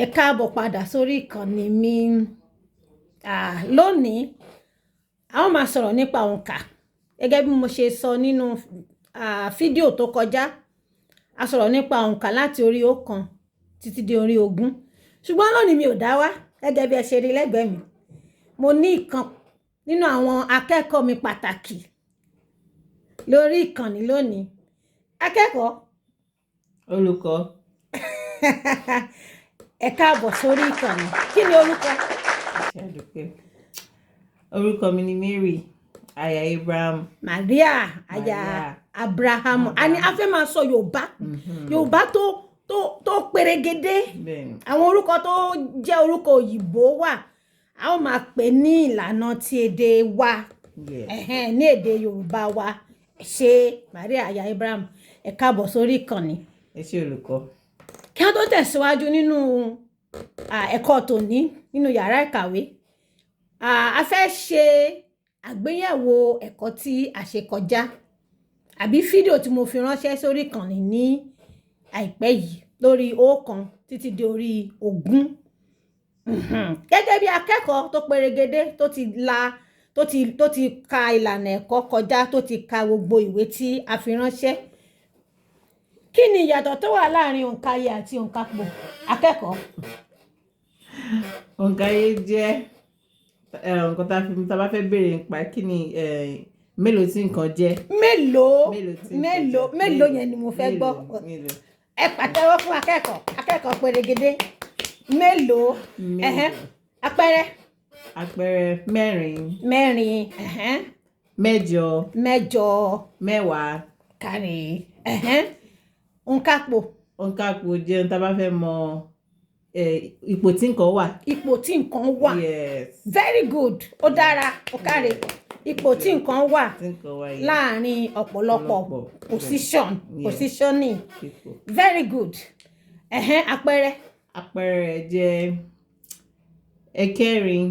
Ẹ káàbọ̀ padà sórí ìkànnì mi. Lónìí a ó máa sọ̀rọ̀ nípa òǹkà gẹ́gẹ́ bí mo ṣe sọ nínú fídíò tó kọjá. A sọ̀rọ̀ nípa òǹkà láti orí 1 títí dé orí 20. Ṣùgbọ́n lónìí mi ò dá wá gẹ́gẹ́ bí ẹ ṣe rí lẹ́gbẹ̀ẹ́ mi. Mo ní ìkan nínú àwọn akẹ́kọ̀ọ́ mi pàtàkì lórí ìkànnì lónìí. Akẹ́kọ̀ọ́. Olùkọ́. Ẹ káàbọ̀ sórí ìkànnì. Kí ni orúkọ? Orúkọ mi ni Mary aya Abraham. Maria aya Abraham. A fẹ́ máa sọ Yorùbá. Yorùbá tó pèrègede. Àwọn orúkọ tó jẹ́ orúkọ òyìnbó wà. A ó máa pè ní ìlànà ti èdè wa. Ní èdè Yorùbá wa. Ṣé Maria aya Abraham. Ẹ káàbọ̀ sórí ìkànnì. Ẹ ṣé olùkọ́. Kí a tó tẹ̀síwájú nínú ẹ̀kọ́ tòní nínú yàrá ìkàwé, a fẹ́ ṣe àgbéyẹ̀wò ẹ̀kọ́ tí a ṣe kọjá àbí fídíò tí mo fi ránṣẹ́ sórí ìkànnì ní àìpẹ́ yìí lórí 1 títí dé orí 20. Gẹ́gẹ́ bí akẹ́kọ̀ọ́ tó pèrègede tó ti ka ìlànà ẹ̀kọ́ kọjá, tó ti ka gbogbo ìwé tí a fi ránṣẹ́. Kí ni ìyàtọ̀ tó wà láàrin òǹkàyé àti òǹkàpò akẹ́kọ̀ọ́? Òǹkàyé jẹ́ nǹkan tá bá fẹ́ béèrè nípa kí ni mélòó tí nǹkan jẹ́. Mélòó yẹn ni mo fẹ́ gbọ́. Ẹ pàtẹ́wọ́ fún akẹ́kọ̀ọ́ pèrègede. Mélòó. Àpẹẹrẹ. Àpẹẹrẹ mẹ́rin. Mẹ́jọ. Mẹ́wàá. Kárí. Òǹkàpò. Òǹkàpò jẹ́ tá bá fẹ́ mọ ipò tí nǹkan wà. Ipò tí nǹkan wà. Yes. Very good. Ó dára. Ó káre. Ipò tí nǹkan wà láàrin ọ̀pọ̀lọpọ̀ positioning. Very good. Àpẹẹrẹ. Àpẹẹrẹ jẹ́ ẹ̀kẹrin.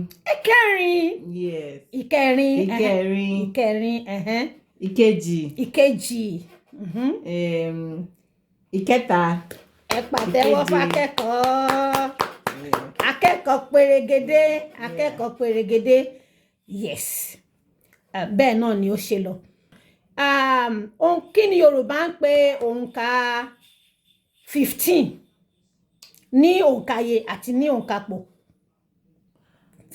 Yes. Ìkẹrin. Ìkejì. Ìkẹta. Ẹ pàtẹ́wọ́ fún akẹ́kọ̀ọ́ pèrègede. Yes. Bẹ́ẹ̀ náà ni ó ṣe lọ. Kí ni Yorùbá ń pè òǹkà 15 ní òǹkàyé àti ní òǹkàpò?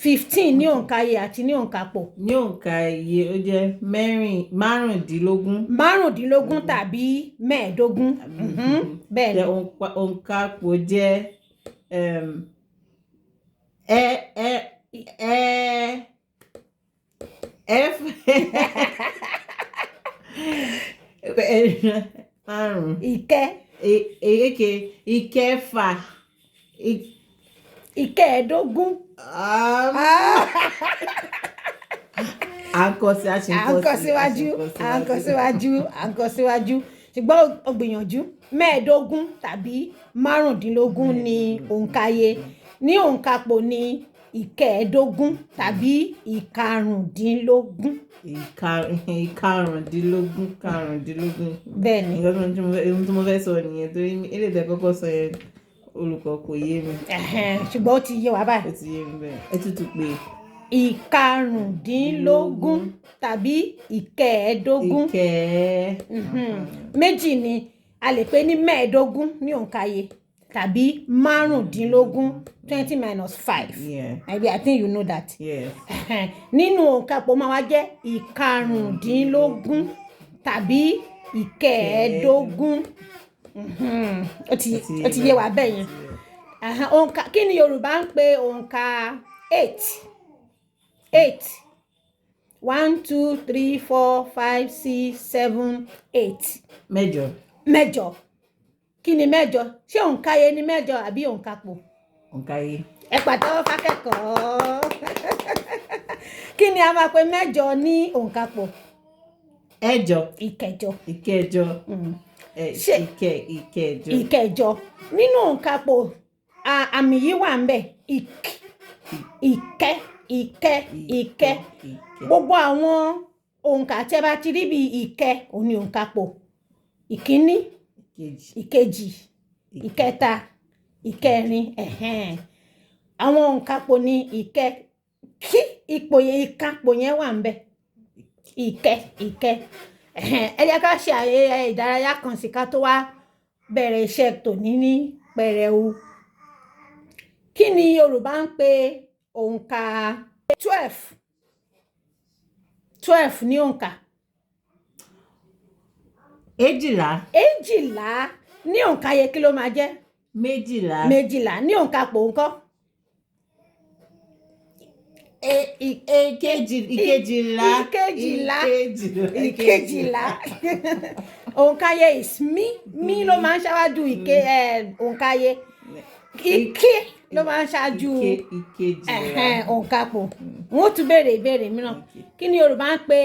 15 ní òǹkàyé àti ní òǹkàpò. Ní òǹkàyé ó jẹ́ márùndínlógún. Márùndínlógún tàbí mẹ́ẹ̀ẹ́dógún. Bẹ́ẹ̀ ni. Òǹkàpò jẹ́ márùn. Ìkẹfà. Ìkẹẹ̀dógún. À ń kọ síwájú. Ṣùgbọ́n ó gbìyànjú. Mẹ́ẹ̀ẹ́dógún tàbí márùndínlógún ní òǹkàyé. Ní òǹkàpò ní ìkẹẹ̀dógún tàbí ìkarùndínlógún. Karùndínlógún. Bẹ́ẹ̀ ni. Ohun tí mo fẹ́ sọ nìyẹn torí eléyìí tẹ́ kọ́kọ́ sọ yẹn olùkọ́ kò yé mi. Ṣùgbọ́n ó ti yé wa báyìí. Ó ti yé mi bẹ́ẹ̀. Ẹ tútù pé. Ìkarùndínlógún tàbí ìkẹẹ̀dógún. Méjì ni a lè pè ní mẹ́ẹ̀ẹ́dógún ní òǹkàyé tàbí márùndínlógún 20 minus 5. Maybe I think you know that. Yes. Nínú òǹkàpò máa wá jẹ́ ìkarùndínlógún tàbí ìkẹẹ̀dógún. Ó ti yé wa bẹ́ẹ̀ yẹn. Kí ni Yorùbá ń pè òǹkà 8? 1 2 3 4 5 6 7 8. Mẹ́jọ. Kí ni mẹ́jọ? Ṣé òǹkàyé ni mẹ́jọ àbí òǹkàpò? Òǹkàyé. Ẹ pàtẹ́wọ́ fákẹ́kọ̀ọ́. Kí ni a máa pè mẹ́jọ ní òǹkàpò? Ẹ̀jọ. Ìkẹjọ. Ìkẹjọ. Nínú òǹkàpò àmì yìí wà ń bẹ̀. Ìkẹ́. Gbogbo àwọn òǹkà tí ẹ bá ti rí bí ìkẹ́ òní òǹkàpò. Ìkíní. Ìkejì. Ìkẹta. ìkẹrin àwọn òǹkapò ní ìkẹ kí ipò yẹn ìkapò yẹn wà ń bẹ ìkẹ ẹ jẹ́ ká ṣe ayẹyẹ ìdárayá kan sí ká tó wá bẹ̀rẹ̀ iṣẹ́ tòní ní pẹrẹu. Kí ni Yorùbá ń pè òǹkà 12 ní òǹkà? èjìlá ní òǹkà yẹ kí ló máa jẹ́? méjìlá ní òǹkà pò ńkọ́? ìkejìlá òǹkà yẹ is mí ló máa ń ṣáwájú òǹkà yẹ ike ló máa ń ṣáájú òǹkà pò. Wọ́n tún béèrè ìbéèrè mìíràn. Kí ni Yorùbá ń pè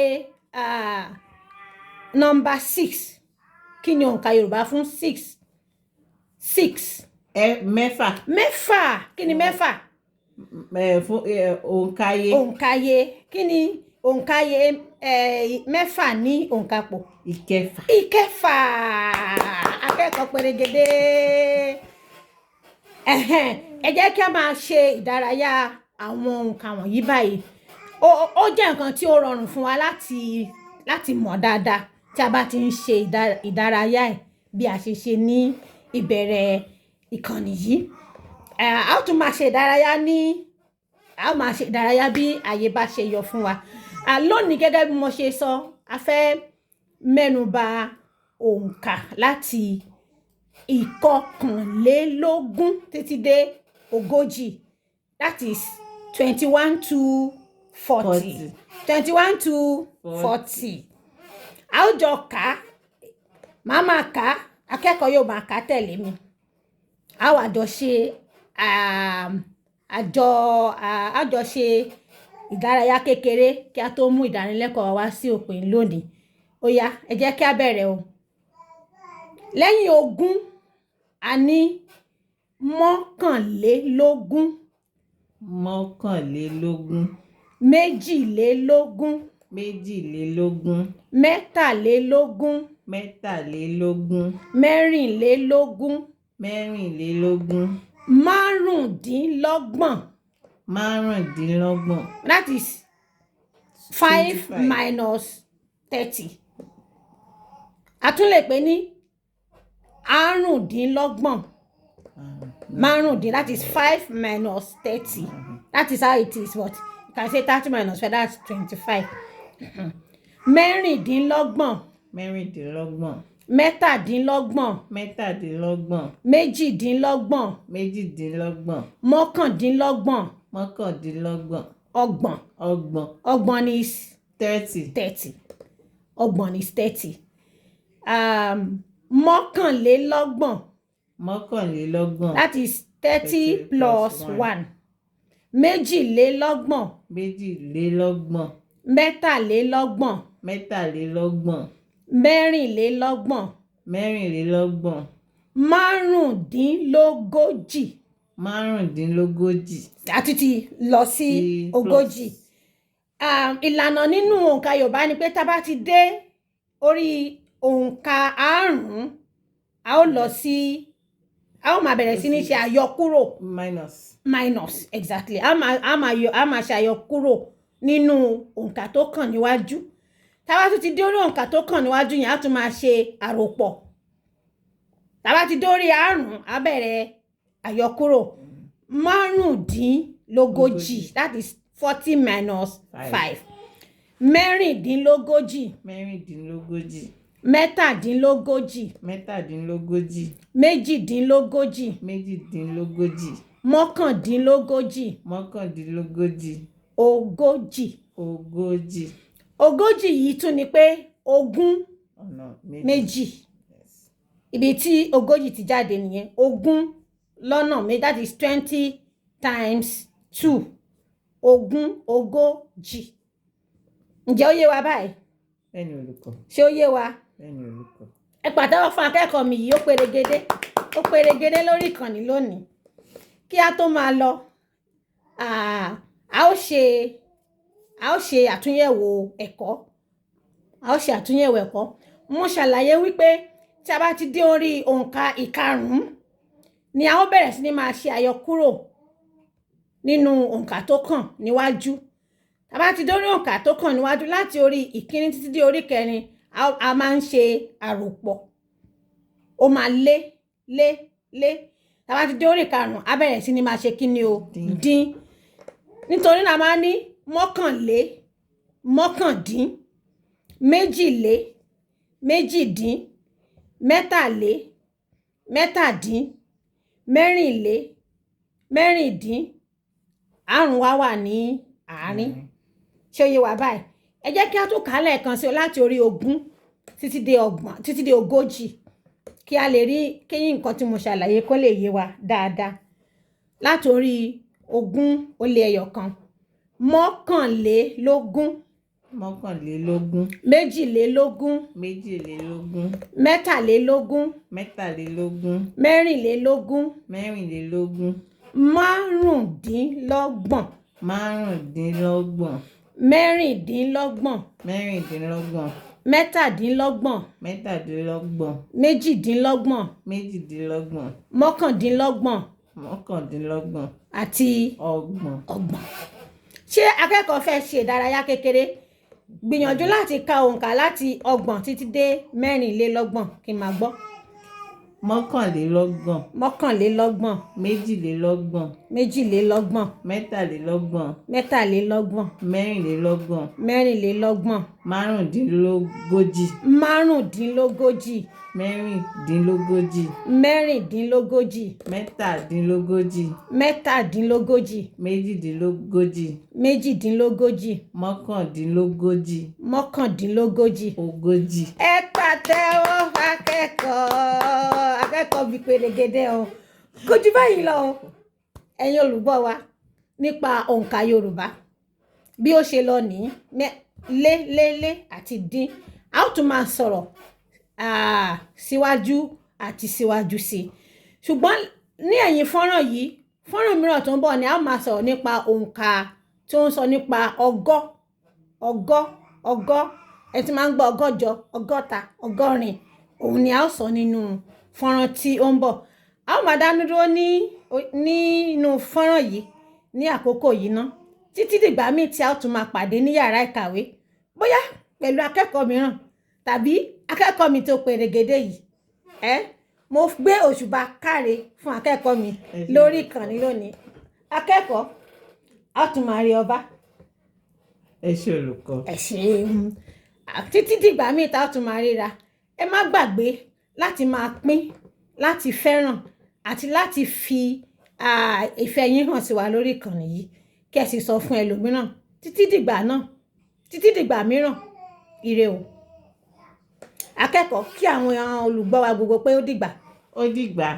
nọ́mbà 6? Kí ni òǹkà Yorùbá fún 6? mẹ́fà. Kí ni mẹ́fà? fún òǹkàyé. Kí ni òǹkàyé mẹ́fà ní òǹkapò? ìkẹfà. Akẹ́kọ̀ọ́ pérégedé. Ẹ jẹ́ kí a máa ṣe ìdárayá àwọn òǹkà wọ̀nyí báyìí. Ó jẹ́ nǹkan tí ó rọrùn fún wa láti mọ̀ dáadáa tí a bá ti ń ṣe ìdárayá ẹ̀ bí a ṣe ṣe ní ìbẹ̀rẹ̀ ìkànnì yìí. A ó tún máa ṣe ìdárayá bí àyè bá ṣe yọ fún wa. Lónìí gẹ́gẹ́ bí mo ṣe sọ, a fẹ́ mẹ́nuba òǹkà láti ìkọkànlélógún títí dé ogójì, that is 21 to 40. 21 to 40. A ó jọ kà á, màá máa kà á, akẹ́kọ̀ọ́ yóò máa kà á tẹ̀lé mi. A ó àjọṣe ìdárayá kékeré kí a tó mú ìdánilẹ́kọ̀ọ́ wá sí òpin lónìí. Ó yá, ẹ jẹ́ kí a bẹ̀rẹ̀ o. Lẹ́yìn ogún, a ní mọ́kànlélógún. méjìlélógún. mẹ́tàlélógún. mẹ́rìnlélógún. márùndínlọ́gbọ̀n. That is 5 minus 30. A tún lè pè ní àrùndínlọ́gbọ̀n. That is 5 minus 30. That is how it is, but you can say 30 minus 5, that's 25. Mẹ́rìndínlọ́gbọ̀n. Mẹ́tàdínlọ́gbọ̀n. Méjìdínlọ́gbọ̀n. Mọ́kàndínlọ́gbọ̀n. Ọgbọ̀n is 30. Ọgbọ̀n is 30. Mọ́kànlélọ́gbọ̀n. That is 30 plus 1. Méjìlélọ́gbọ̀n. Mẹ́tàlélọ́gbọ̀n. Mẹ́rìnlélọ́gbọ̀n. Márùndínlógójì. Àti ti lọ sí ogójì. Ìlànà nínú òǹkà Yorùbá ni pé tá bá ti dé orí òǹkà àrún, a ó máa bẹ̀rẹ̀ sí ní ṣe àyọkúrò. Minus, exactly. A máa ṣe àyọkúrò nínú òǹkà tó kàn níwájú. Tá bá tún ti dé orí òǹkà tó kàn níwájú yẹn, a tún máa ṣe àròpọ̀. Tá bá ti dé orí àrún, a bẹ̀rẹ̀ àyọkúrò. Márùndínlógójì, that is 40 minus 5. Mẹ́rìndínlógójì. Mẹ́tàdínlógójì. Méjìdínlógójì. Mọ́kàndínlógójì. Ogójì yìí tún ni pé ogún méjì. Ibi tí ogójì ti jáde nìyẹn. Ogún lọ́nà méjì, that is 20 times 2. Ogójì. Ǹjẹ́ ó yé wa báyìí? Ṣé ó yé wa? Ẹ pàtẹ́wọ́ fún akẹ́kọ̀ọ́ mi yìí, ó perégedé lórí ìkànnì lónìí. Kí a tó máa lọ, a ó ṣe àtúnyẹ̀wò ẹ̀kọ́. Mo ṣàlàyé wípé tí a bá ti dé orí òǹkà ìkarùn-ún, ni a ó bẹ̀rẹ̀ sí ní máa ṣe àyọkúrò nínú òǹkà tó kàn níwájú. Tá bá ti dórí òǹkà tó kàn níwájú láti orí ìkíní títí dé orí kẹrin, a máa ń ṣe àròpọ̀. Ó máa lé. Tá bá ti dé orí karùn-ún, a bẹ̀rẹ̀ sí ní máa ṣe kíni o? Dín. Nítorí náà a máa ní mọ́kànlé, mọ́kàndín, méjìlé, méjìdín, mẹ́tàlé, mẹ́tàdín, mẹ́rìnlé, mẹ́rìndín. Àrùn wa wà ní àárín. Ṣé ó yé wa báyìí? Ẹ jẹ́ kí a tún kà á lẹ́ẹ̀kan sí o láti orí 20 títí dé 30 títí dé 40 kí a lè rí kéyìn nǹkan tí mo ṣàlàyé kó lè yé wa dáadáa. Láti orí 20 ó lé ẹyọ kan. Mọ́kànlélógún. Mọ́kànlélógún. Méjìlélógún. Méjìlélógún. Mẹ́tàlélógún. Mẹ́tàlélógún. Mẹ́rìnlélógún. Mẹ́rìnlélógún. Márùndínlọ́gbọ̀n. Márùndínlọ́gbọ̀n. Mẹ́rìndínlọ́gbọ̀n. Mẹ́rìndínlọ́gbọ̀n. Mẹ́tàdínlọ́gbọ̀n. Mẹ́tàdínlọ́gbọ̀n. Méjìdínlọ́gbọ̀n. Méjìdínlọ́gbọ̀n. Mọ́kàndínlọ́gbọ̀n. Mọ́kàndínlọ́gbọ̀n. Àti ọgbọ̀n. Ṣé akẹ́kọ̀ọ́ fẹ́ ṣe ìdárayá kékeré? Gbìyànjú láti ka òǹkà láti 30 títí dé 34 kí n máa gbọ́. Mọ́kànlélọ́gbọ̀n. Mọ́kànlélọ́gbọ̀n. Méjìlélọ́gbọ̀n. Méjìlélọ́gbọ̀n. Mẹ́tàlélọ́gbọ̀n. Mẹ́tàlélọ́gbọ̀n. Mẹ́rìnlélọ́gbọ̀n. Mẹ́rìnlélọ́gbọ̀n. Márùndínlógójì. Márùndínlógójì. Mẹ́rìndínlógójì. Mẹ́rìndínlógójì. Mẹ́tàdínlógójì. Mẹ́tàdínlógójì. Méjìdínlógójì. Méjìdínlógójì. Mọ́kàndínlógójì. Mọ́kàndínlógójì. Ogójì. Ẹ pàtẹ́wọ́ akẹ́kọ̀ọ́ bíi pèrègèdè o. Kò jù báyìí lọ o. Ẹ̀yin olùgbọ́ wa nípa òǹkà Yorùbá bí ó ṣe lọ ní lé àti dín. A ó tún máa sọ̀rọ̀ síwájú àti síwájú sí. Ṣùgbọ́n ní ẹ̀yìn fọ́nrán yìí, fọ́nrán mìíràn tó ń bọ̀ ni a ó máa sọ̀rọ̀ nípa òǹkà tí ó ń sọ nípa ọgọ́. Ẹ ti máa ń gbọ́ ọgọ́jọ, ọgọ́ta, ọgọ́rin. Òun ni a ó sọ nínú fọ́nrán tí ó ń bọ̀. A ó máa dánú dúró nínú fọ́nrán yìí ní àkókò yìí ná. Títí dìgbà míì tí a ó tún máa pàdé ní yàrá ìkàwé. Bóyá pẹ̀lú akẹ́kọ̀ọ́ mìíràn tàbí akẹ́kọ̀ọ́ mi tó pèrègèdè yìí. Mo gbé òṣùbà káre fún akẹ́kọ̀ọ́ mi lórí ìkànnì lónìí. Akẹ́kọ̀ọ́, a tún máa rí ọba. Ẹ ṣé olùkọ́. Ẹ ṣeun. Títí dìgbà míì tá a tún máa ríra. Ẹ má gbàgbé láti máa pín, láti fẹ́ràn àti láti fi ìfẹ́ yín hàn sí wa lórí ìkànnì yìí. Kí ẹ sì sọ fún ẹlòmíràn. Títí dìgbà mìíràn. Ire o. Akẹ́kọ̀ọ́, kí àwọn olùgbọ́ wa gbogbo pé ó dìgbà. Ó dìgbà.